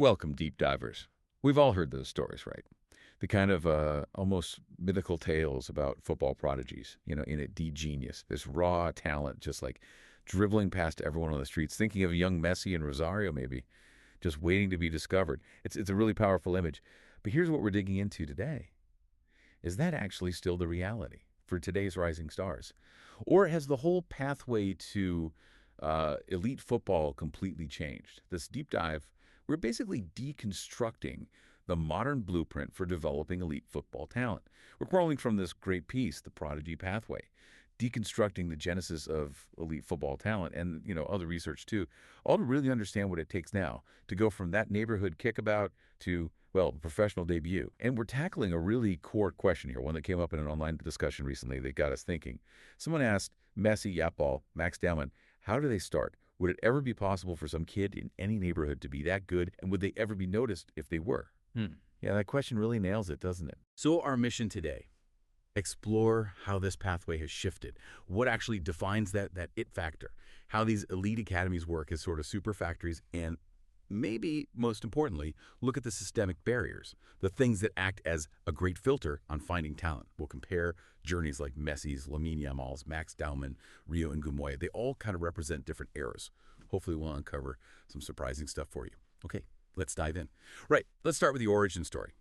Welcome, deep divers. We've all heard those stories, right? The kind of almost mythical tales about football prodigies, in a D genius, this raw talent just like dribbling past everyone on the streets, thinking of young Messi and Rosario maybe, just waiting to be discovered. It's a really powerful image. But here's what we're digging into today. Is that actually still the reality for today's rising stars? Or has the whole pathway to elite football completely changed? This deep dive, we're basically deconstructing the modern blueprint for developing elite football talent. We're crawling from this great piece, the Prodigy Pathway, deconstructing the genesis of elite football talent and, other research too, all to really understand what it takes now to go from that neighborhood kickabout to, well, professional debut. And we're tackling a really core question here, one that came up in an online discussion recently that got us thinking. Someone asked Messi, Yamal, Max Dowman, how do they start? Would it ever be possible for some kid in any neighborhood to be that good, and would they ever be noticed if they were? Yeah, that question really nails it, doesn't it? So our mission today, explore how this pathway has shifted, what actually defines that it factor, how these elite academies work as sort of super factories, and maybe most importantly, look at the systemic barriers, the things that act as a great filter on finding talent. We'll compare journeys like Messi's, Lamine Yamal's, Max Dowman, Rio and Ngumoha. They all kind of represent different eras. Hopefully we'll uncover some surprising stuff for you. Okay, let's dive in. Right, let's start with the origin story,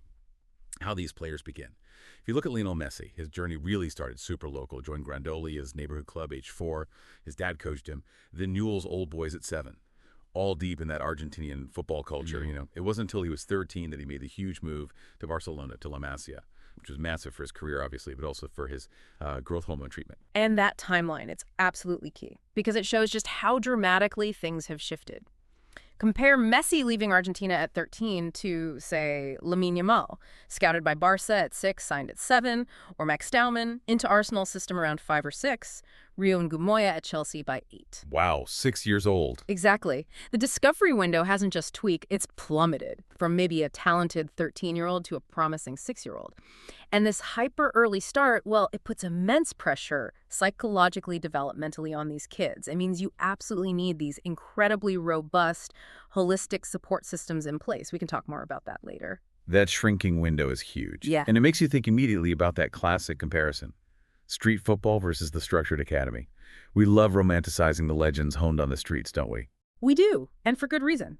how these players begin. If you look at Lionel Messi, his journey really started super local. Joined Grandoli, his neighborhood club, age 4. His dad coached him. Then Newell's Old Boys at 7. All deep in that Argentinian football culture, It wasn't until he was 13 that he made the huge move to Barcelona, to La Masia, which was massive for his career, obviously, but also for his growth hormone treatment. And that timeline, it's absolutely key because it shows just how dramatically things have shifted. Compare Messi leaving Argentina at 13 to, say, Lamine Yamal, scouted by Barca at 6, signed at 7, or Max Dowman into Arsenal's system around 5 or 6, Rio and Ngumoha at Chelsea by 8. Wow, 6 years old. Exactly. The discovery window hasn't just tweaked, it's plummeted from maybe a talented 13-year-old to a promising 6-year-old. And this hyper-early start, well, it puts immense pressure psychologically, developmentally on these kids. It means you absolutely need these incredibly robust, holistic support systems in place. We can talk more about that later. That shrinking window is huge. Yeah. And it makes you think immediately about that classic comparison. Street football versus the structured academy. We love romanticizing the legends honed on the streets, don't we? We do, and for good reason.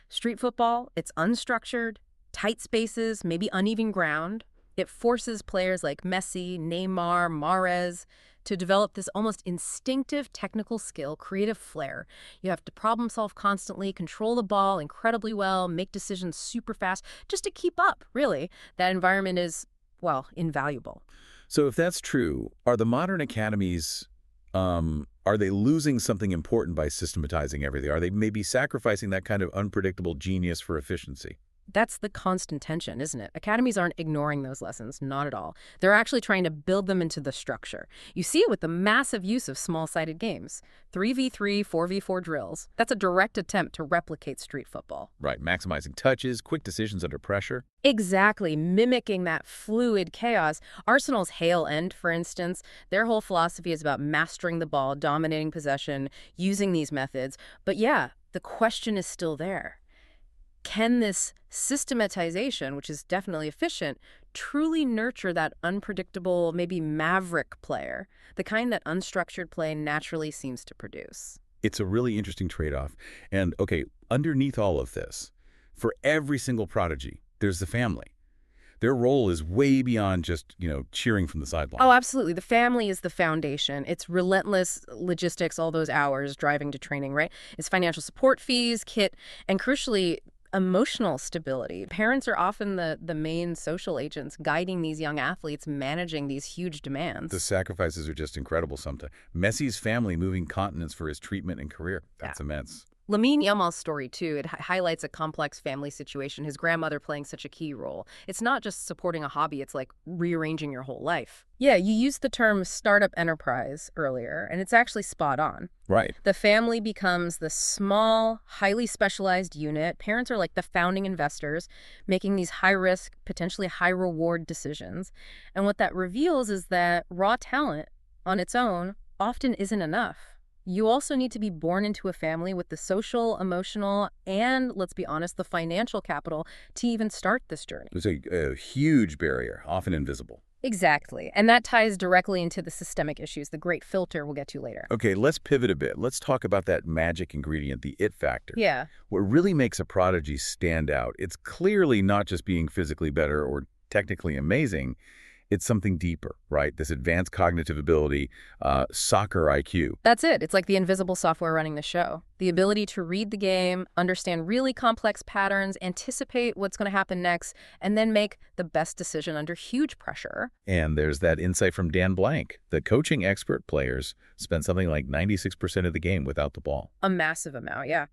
Street football, it's unstructured, tight spaces, maybe uneven ground. It forces players like Messi, Neymar, Mahrez to develop this almost instinctive technical skill, creative flair. You have to problem solve constantly, control the ball incredibly well, make decisions super fast, just to keep up, really. That environment is, well, invaluable. So if that's true, are the modern academies, are they losing something important by systematizing everything? Are they maybe sacrificing that kind of unpredictable genius for efficiency? That's the constant tension, isn't it? Academies aren't ignoring those lessons, not at all. They're actually trying to build them into the structure. You see it with the massive use of small-sided games. 3v3, 4v4 drills. That's a direct attempt to replicate street football. Right, maximizing touches, quick decisions under pressure. Exactly, mimicking that fluid chaos. Arsenal's Hale End, for instance, their whole philosophy is about mastering the ball, dominating possession, using these methods. But yeah, the question is still there. Can this systematization, which is definitely efficient, truly nurture that unpredictable, maybe maverick player, the kind that unstructured play naturally seems to produce? It's a really interesting trade-off. And, okay, underneath all of this, for every single prodigy, there's the family. Their role is way beyond just, cheering from the sideline. Oh, absolutely. The family is the foundation. It's relentless logistics, all those hours driving to training, right? It's financial support fees, kit, and crucially, emotional stability. Parents are often the main social agents guiding these young athletes, managing these huge demands. The sacrifices are just incredible sometimes. Messi's family moving continents for his treatment and career. That's immense. Lamine Yamal's story, too, it highlights a complex family situation, his grandmother playing such a key role. It's not just supporting a hobby, it's like rearranging your whole life. Yeah, you used the term startup enterprise earlier, and it's actually spot on. Right. The family becomes the small, highly specialized unit. Parents are like the founding investors, making these high-risk, potentially high-reward decisions. And what that reveals is that raw talent on its own often isn't enough. You also need to be born into a family with the social, emotional, and, let's be honest, the financial capital to even start this journey. There's a huge barrier, often invisible. Exactly. And that ties directly into the systemic issues, the great filter we'll get to later. Okay, let's pivot a bit. Let's talk about that magic ingredient, the it factor. Yeah, What really makes a prodigy stand out, it's clearly not just being physically better or technically amazing. It's something deeper, right? This advanced cognitive ability, soccer IQ. that's it. It's like the invisible software running the show. The ability to read the game, understand really complex patterns, anticipate what's going to happen next, and then make the best decision under huge pressure. And there's that insight from Dan Blank. The coaching expert players spend something like 96% of the game without the ball. A massive amount, yeah.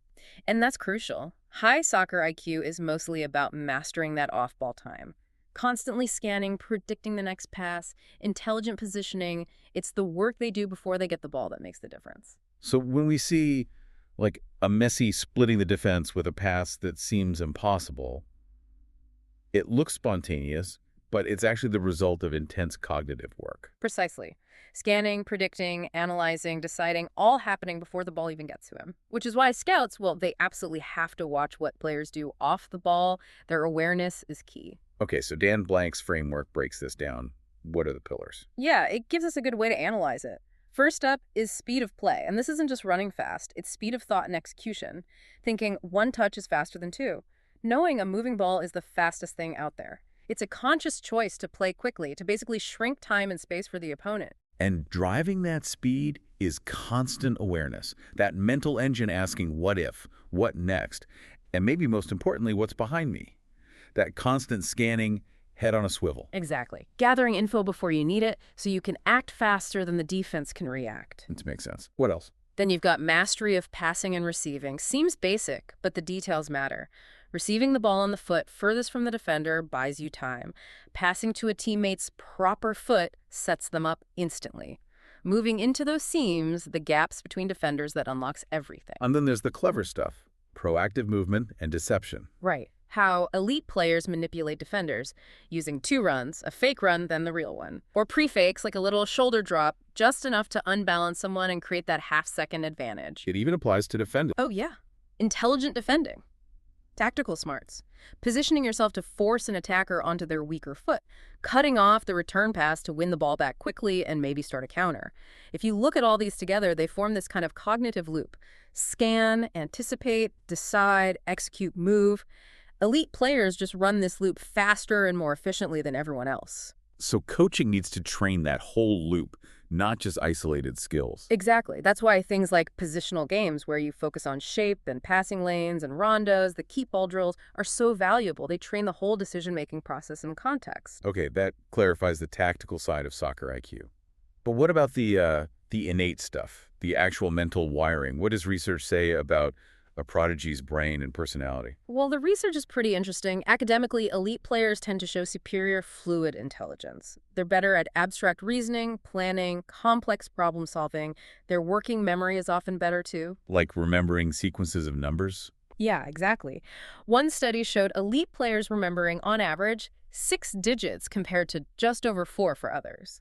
And that's crucial. High soccer IQ is mostly about mastering that off-ball time. Constantly scanning, predicting the next pass, intelligent positioning. It's the work they do before they get the ball that makes the difference. So when we see like a Messi splitting the defense with a pass that seems impossible, it looks spontaneous, but it's actually the result of intense cognitive work. Precisely. Scanning, predicting, analyzing, deciding, all happening before the ball even gets to him. Which is why scouts, well, they absolutely have to watch what players do off the ball. Their awareness is key. Okay, so Dan Blank's framework breaks this down. What are the pillars? Yeah, it gives us a good way to analyze it. First up is speed of play, and this isn't just running fast, it's speed of thought and execution. Thinking one touch is faster than two. Knowing a moving ball is the fastest thing out there. It's a conscious choice to play quickly, to basically shrink time and space for the opponent. And driving that speed is constant awareness, that mental engine asking what if, what next, and maybe most importantly, what's behind me. That constant scanning, head on a swivel. Exactly. Gathering info before you need it so you can act faster than the defense can react. It makes sense. What else? Then you've got mastery of passing and receiving. Seems basic, but the details matter. Receiving the ball on the foot furthest from the defender buys you time. Passing to a teammate's proper foot sets them up instantly. Moving into those seams, the gaps between defenders that unlocks everything. And then there's the clever stuff, proactive movement and deception. Right. How elite players manipulate defenders, using two runs, a fake run, then the real one. Or pre-fakes, like a little shoulder drop, just enough to unbalance someone and create that half-second advantage. It even applies to defending. Oh, yeah. Intelligent defending. Tactical smarts. Positioning yourself to force an attacker onto their weaker foot. Cutting off the return pass to win the ball back quickly and maybe start a counter. If you look at all these together, they form this kind of cognitive loop. Scan, anticipate, decide, execute, move. Elite players just run this loop faster and more efficiently than everyone else. So coaching needs to train that whole loop, not just isolated skills. Exactly. That's why things like positional games, where you focus on shape and passing lanes and rondos, the keep ball drills, are so valuable. They train the whole decision-making process in context. Okay, that clarifies the tactical side of soccer IQ. But what about the innate stuff, the actual mental wiring? What does research say about a prodigy's brain and personality? Well, the research is pretty interesting. Academically, elite players tend to show superior fluid intelligence. They're better at abstract reasoning, planning, complex problem solving. Their working memory is often better, too. Like remembering sequences of numbers? Yeah, exactly. One study showed elite players remembering, on average, 6 digits compared to just over 4 for others.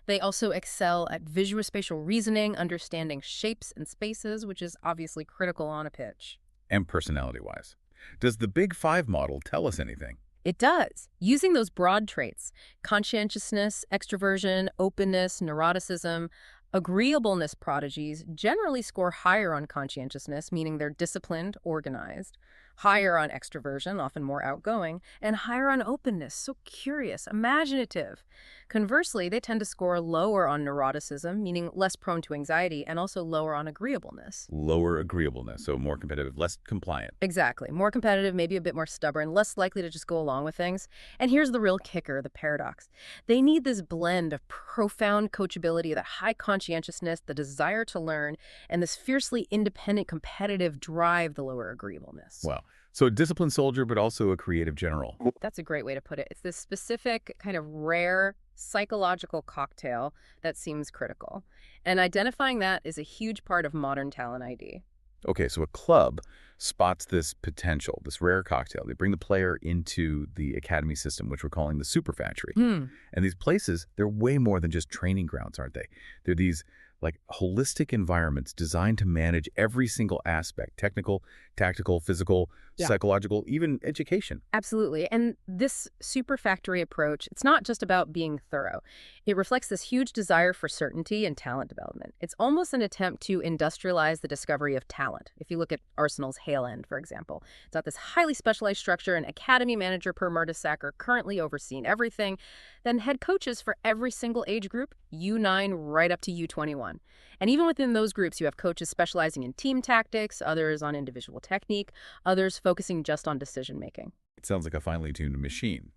They also excel at visuospatial reasoning, understanding shapes and spaces, which is obviously critical on a pitch. And personality-wise. Does the Big Five model tell us anything? It does. Using those broad traits, conscientiousness, extroversion, openness, neuroticism, agreeableness prodigies generally score higher on conscientiousness, meaning they're disciplined, organized, higher on extroversion, often more outgoing, and higher on openness, so curious, imaginative. Conversely, they tend to score lower on neuroticism, meaning less prone to anxiety, and also lower on agreeableness. Lower agreeableness, so more competitive, less compliant. Exactly. More competitive, maybe a bit more stubborn, less likely to just go along with things. And here's the real kicker, the paradox. They need this blend of profound coachability, that high conscientiousness, the desire to learn, and this fiercely independent, competitive drive, the lower agreeableness. Wow. So a disciplined soldier, but also a creative general. That's a great way to put it. It's this specific, kind of rare psychological cocktail that seems critical. And identifying that is a huge part of modern talent ID. Okay, so a club spots this potential, this rare cocktail. They bring the player into the academy system, which we're calling the super factory. And these places, they're way more than just training grounds, aren't they? They're these like holistic environments designed to manage every single aspect, technical, tactical, physical, Yeah. psychological, even education. Absolutely. And this superfactory approach, it's not just about being thorough. It reflects this huge desire for certainty and talent development. It's almost an attempt to industrialize the discovery of talent. If you look at Arsenal's Hale End, for example, it's got this highly specialized structure, an academy manager per Mertesacker currently overseeing everything, then head coaches for every single age group, U9 right up to U21. And even within those groups, you have coaches specializing in team tactics, others on individual technique, others focusing just on decision making. It sounds like a finely tuned machine.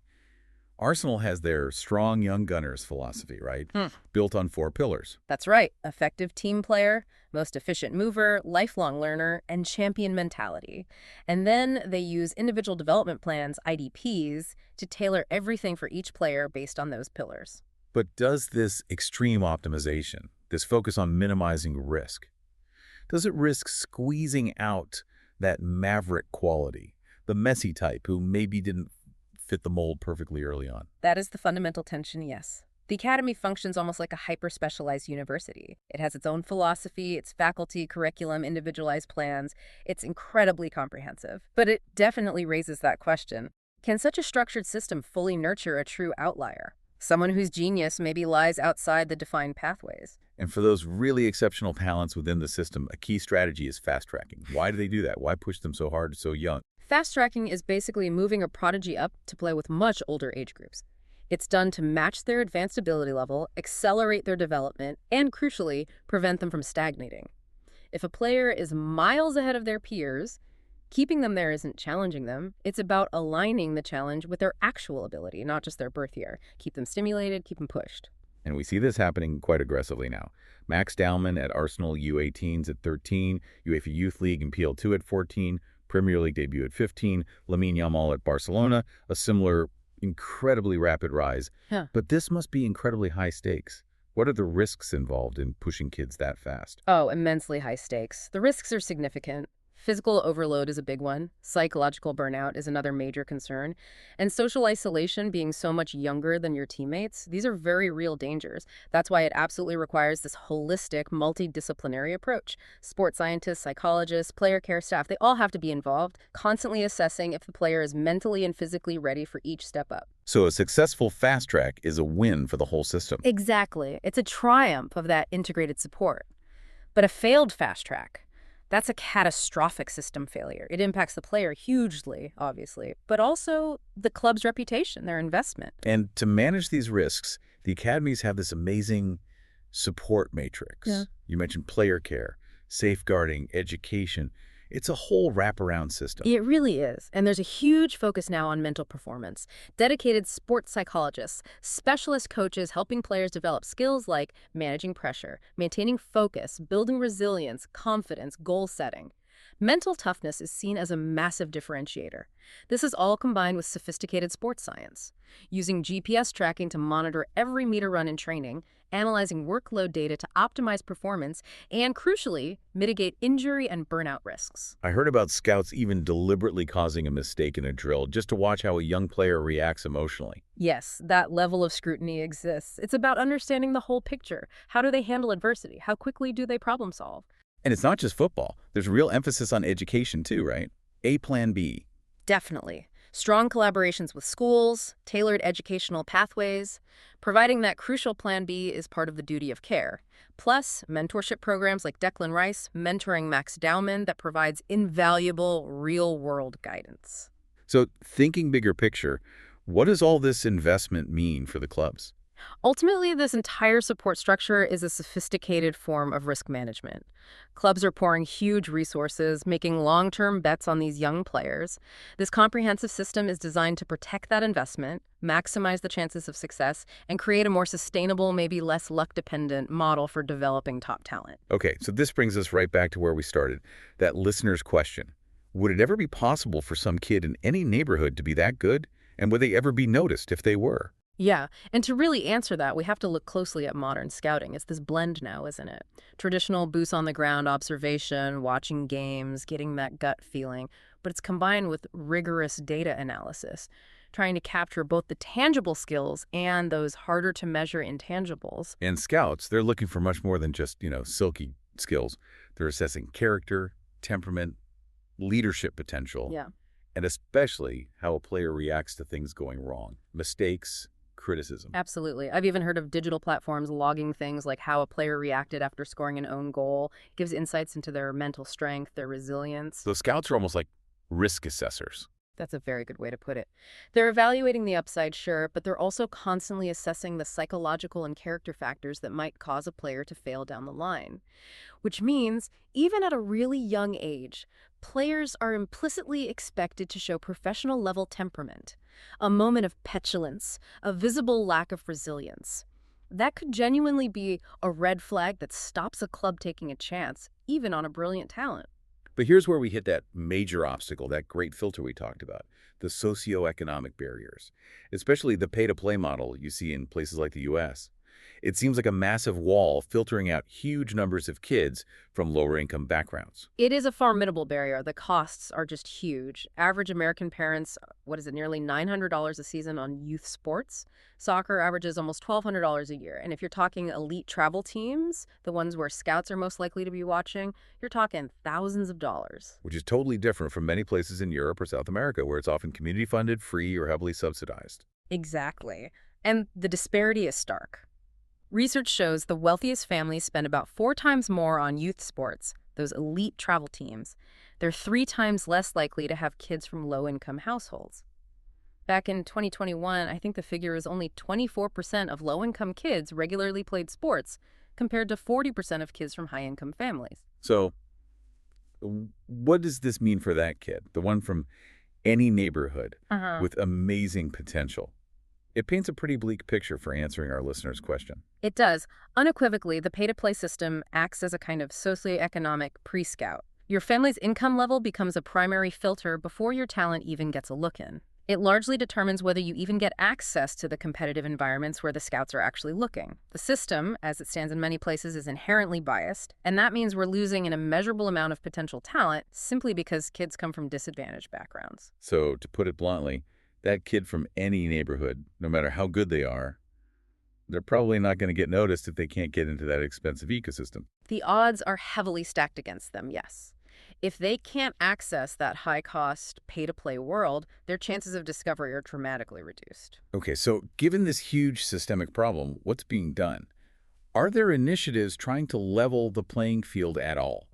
Arsenal has their strong young gunners philosophy, right? Built on 4 pillars. That's right. Effective team player, most efficient mover, lifelong learner, and champion mentality. And then they use individual development plans, IDPs, to tailor everything for each player based on those pillars. But does this extreme optimization, this focus on minimizing risk, does it risk squeezing out that maverick quality, the Messi type who maybe didn't fit the mold perfectly early on? That is the fundamental tension, yes. The academy functions almost like a hyper-specialized university. It has its own philosophy, its faculty, curriculum, individualized plans. It's incredibly comprehensive. But it definitely raises that question. Can such a structured system fully nurture a true outlier? Someone whose genius maybe lies outside the defined pathways. And for those really exceptional talents within the system, a key strategy is fast tracking. Why do they do that? Why push them so hard so young? Fast tracking is basically moving a prodigy up to play with much older age groups. It's done to match their advanced ability level, accelerate their development, and crucially, prevent them from stagnating. If a player is miles ahead of their peers, keeping them there isn't challenging them. It's about aligning the challenge with their actual ability, not just their birth year. Keep them stimulated, keep them pushed. And we see this happening quite aggressively now. Max Dowman at Arsenal U18s at 13, UEFA Youth League and PL2 at 14, Premier League debut at 15, Lamine Yamal at Barcelona, a similar incredibly rapid rise. Huh. But this must be incredibly high stakes. What are the risks involved in pushing kids that fast? Oh, immensely high stakes. The risks are significant. Physical overload is a big one. Psychological burnout is another major concern. And social isolation, being so much younger than your teammates, these are very real dangers. That's why it absolutely requires this holistic, multidisciplinary approach. Sports scientists, psychologists, player care staff, they all have to be involved, constantly assessing if the player is mentally and physically ready for each step up. So a successful fast track is a win for the whole system. Exactly. It's a triumph of that integrated support. But a failed fast track, that's a catastrophic system failure. It impacts the player hugely, obviously, but also the club's reputation, their investment. And to manage these risks, the academies have this amazing support matrix. Yeah. You mentioned player care, safeguarding, education. It's a whole wraparound system. It really is. And there's a huge focus now on mental performance. Dedicated sports psychologists, specialist coaches helping players develop skills like managing pressure, maintaining focus, building resilience, confidence, goal setting. Mental toughness is seen as a massive differentiator. This is all combined with sophisticated sports science, using GPS tracking to monitor every meter run in training, analyzing workload data to optimize performance, and crucially, mitigate injury and burnout risks. I heard about scouts even deliberately causing a mistake in a drill just to watch how a young player reacts emotionally. Yes, that level of scrutiny exists. It's about understanding the whole picture. How do they handle adversity? How quickly do they problem solve? And it's not just football. There's real emphasis on education too, right? A plan B. Definitely. Strong collaborations with schools, tailored educational pathways. Providing that crucial Plan B is part of the duty of care. Plus, mentorship programs like Declan Rice, mentoring Max Dowman that provides invaluable real-world guidance. So thinking bigger picture, what does all this investment mean for the clubs? Ultimately, this entire support structure is a sophisticated form of risk management. Clubs are pouring huge resources, making long-term bets on these young players. This comprehensive system is designed to protect that investment, maximize the chances of success, and create a more sustainable, maybe less luck-dependent model for developing top talent. Okay, so this brings us right back to where we started, that listener's question. Would it ever be possible for some kid in any neighborhood to be that good? And would they ever be noticed if they were? Yeah, and to really answer that, we have to look closely at modern scouting. It's this blend now, isn't it? Traditional boots-on-the-ground observation, watching games, getting that gut feeling, but it's combined with rigorous data analysis, trying to capture both the tangible skills and those harder to measure intangibles. And scouts, they're looking for much more than just, silky skills. They're assessing character, temperament, leadership potential, Yeah. and especially how a player reacts to things going wrong. Mistakes, criticism. Absolutely. I've even heard of digital platforms logging things like how a player reacted after scoring an own goal. It gives insights into their mental strength, their resilience. So scouts are almost like risk assessors. That's a very good way to put it. They're evaluating the upside, sure, but they're also constantly assessing the psychological and character factors that might cause a player to fail down the line. Which means, even at a really young age, players are implicitly expected to show professional level temperament, a moment of petulance, a visible lack of resilience. That could genuinely be a red flag that stops a club taking a chance, even on a brilliant talent. But here's where we hit that major obstacle, that great filter we talked about, the socioeconomic barriers, especially the pay-to-play model you see in places like the US. It seems like a massive wall filtering out huge numbers of kids from lower-income backgrounds. It is a formidable barrier. The costs are just huge. Average American parents, nearly $900 a season on youth sports. Soccer averages almost $1,200 a year. And if you're talking elite travel teams, the ones where scouts are most likely to be watching, you're talking thousands of dollars. Which is totally different from many places in Europe or South America, where it's often community-funded, free, or heavily subsidized. Exactly. And the disparity is stark. Research shows the wealthiest families spend about 4 times more on youth sports, those elite travel teams. They're 3 times less likely to have kids from low-income households. Back in 2021, I think the figure is only 24% of low-income kids regularly played sports, compared to 40% of kids from high-income families. So what does this mean for that kid, the one from any neighborhood with amazing potential? It paints a pretty bleak picture for answering our listener's question. It does. Unequivocally, the pay-to-play system acts as a kind of socioeconomic pre-scout. Your family's income level becomes a primary filter before your talent even gets a look in. It largely determines whether you even get access to the competitive environments where the scouts are actually looking. The system, as it stands in many places, is inherently biased, and that means we're losing an immeasurable amount of potential talent simply because kids come from disadvantaged backgrounds. So, to put it bluntly, that kid from any neighborhood, no matter how good they are, they're probably not going to get noticed if they can't get into that expensive ecosystem. The odds are heavily stacked against them, yes. If they can't access that high-cost, pay-to-play world, their chances of discovery are dramatically reduced. Okay, so given this huge systemic problem, what's being done? Are there initiatives trying to level the playing field at all?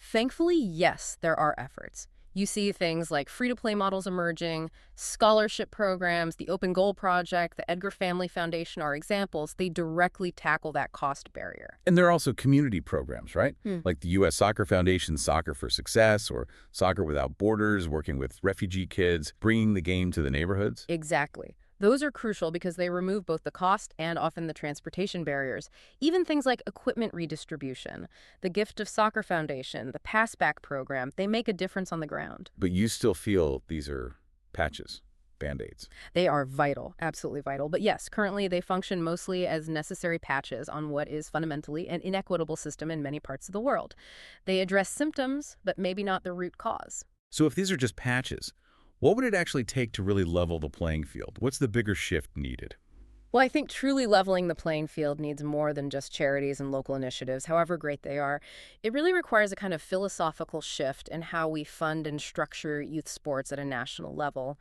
Thankfully, yes, there are efforts. You see things like free-to-play models emerging, scholarship programs, the Open Goal Project, the Edgar Family Foundation are examples. They directly tackle that cost barrier. And there are also community programs, right? Like the U.S. Soccer Foundation's Soccer for Success or Soccer Without Borders, working with refugee kids, bringing the game to the neighborhoods. Exactly. Those are crucial because they remove both the cost and often the transportation barriers. Even things like equipment redistribution, the Gift of Soccer Foundation, the Passback program, they make a difference on the ground. But you still feel these are patches, Band-Aids. They are vital, absolutely vital. But yes, currently they function mostly as necessary patches on what is fundamentally an inequitable system in many parts of the world. They address symptoms, but maybe not the root cause. So if these are just patches, what would it actually take to really level the playing field? What's the bigger shift needed? Well, I think truly leveling the playing field needs more than just charities and local initiatives, however great they are. It really requires a kind of philosophical shift in how we fund and structure youth sports at a national level.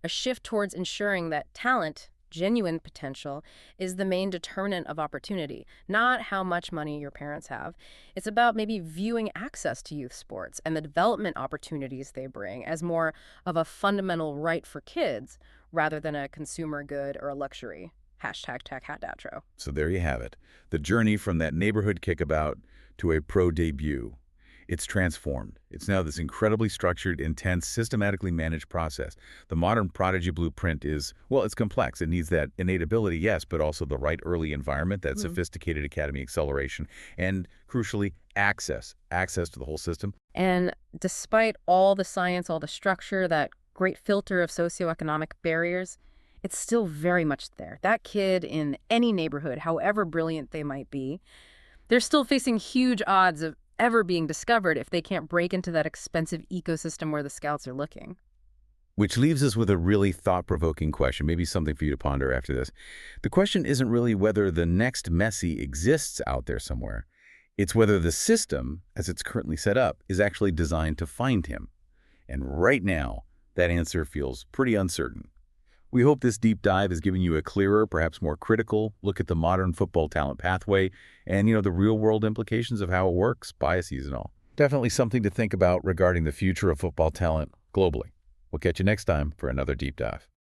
A shift towards ensuring that talent, genuine potential, is the main determinant of opportunity, not how much money your parents have. It's about maybe viewing access to youth sports and the development opportunities they bring as more of a fundamental right for kids rather than a consumer good or a luxury. #TechHatOutro. So there you have it. The journey from that neighborhood kickabout to a pro debut. It's transformed. It's now this incredibly structured, intense, systematically managed process. The modern Prodigy blueprint is, well, it's complex. It needs that innate ability, yes, but also the right early environment, that sophisticated academy acceleration, and crucially, access to the whole system. And despite all the science, all the structure, that great filter of socioeconomic barriers, it's still very much there. That kid in any neighborhood, however brilliant they might be, they're still facing huge odds of ever being discovered if they can't break into that expensive ecosystem where the scouts are looking. Which leaves us with a really thought-provoking question, maybe something for you to ponder after this. The question isn't really whether the next Messi exists out there somewhere. It's whether the system, as it's currently set up, is actually designed to find him. And right now, that answer feels pretty uncertain. We hope this deep dive has given you a clearer, perhaps more critical look at the modern football talent pathway and, the real-world implications of how it works, biases and all. Definitely something to think about regarding the future of football talent globally. We'll catch you next time for another deep dive.